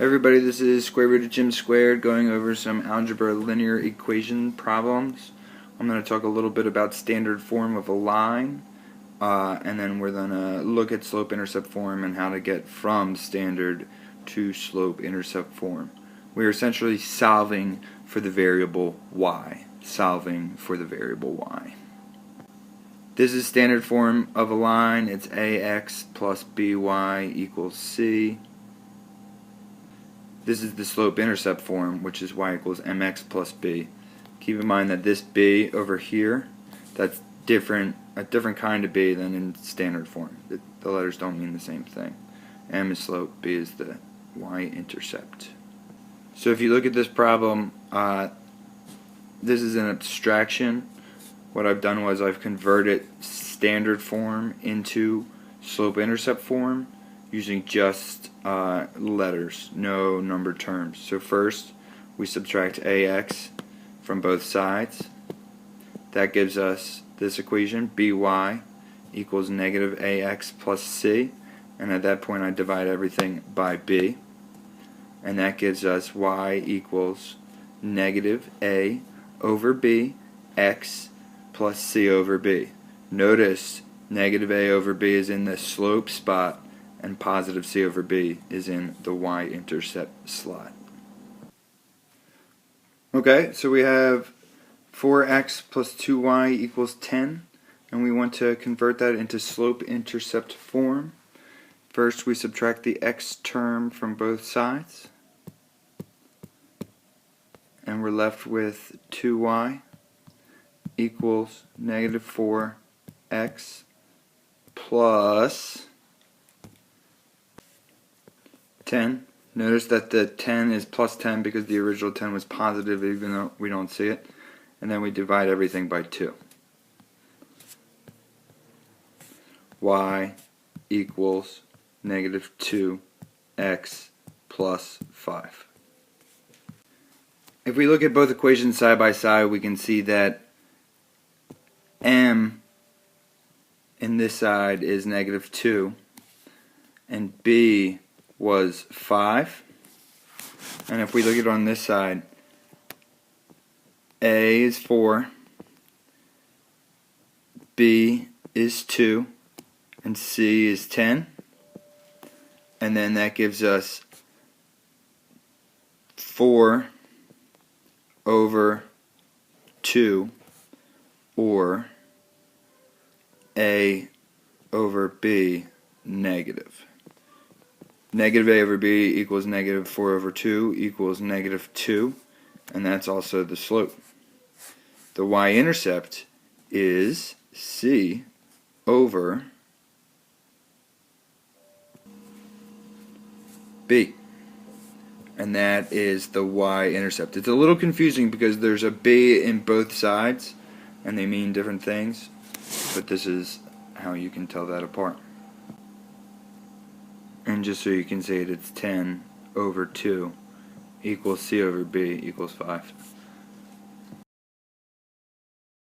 Everybody, this is square root of Jim squared going over some algebra linear equation problems. I'm going to talk a little bit about standard form of a line, and then we're going to look at slope-intercept form and how to get from standard to slope-intercept form. We are essentially solving for the variable y. This is standard form of a line. It's ax plus by equals c. This is the slope-intercept form, which is y equals mx plus b. Keep in mind that this b over here, that's a different kind of b than in standard form. The letters don't mean the same thing. M is slope, b is the y-intercept. So if you look at this problem, this is an abstraction. What I've done was I've converted standard form into slope-intercept form using just letters, no numbered terms. So first we subtract ax from both sides. That gives us this equation, by equals negative ax plus c, and at that point I divide everything by b, and that gives us y equals negative a over b x plus c over b. Notice negative a over b is in the slope spot and positive c over b is in the y-intercept slot. Okay, so we have 4x plus 2y equals 10, and we want to convert that into slope-intercept form. First we subtract the x term from both sides, and we're left with 2y equals negative 4x plus 10. Notice that the 10 is plus 10 because the original 10 was positive even though we don't see it. And then we divide everything by 2. Y equals negative 2x plus 5. If we look at both equations side by side, we can see that m in this side is negative 2 and b was 5. And if we look at it on this side, a is 4, b is 2, and c is 10. And then that gives us 4 over 2, or a over b negative. Negative a over b equals negative 4 over 2 equals negative 2, and that's also the slope. The y-intercept is c over b, and that is the y-intercept. It's a little confusing because there's a b in both sides and they mean different things, but this is how you can tell that apart. And just so you can see it, it's 10 over 2 equals c over b equals 5.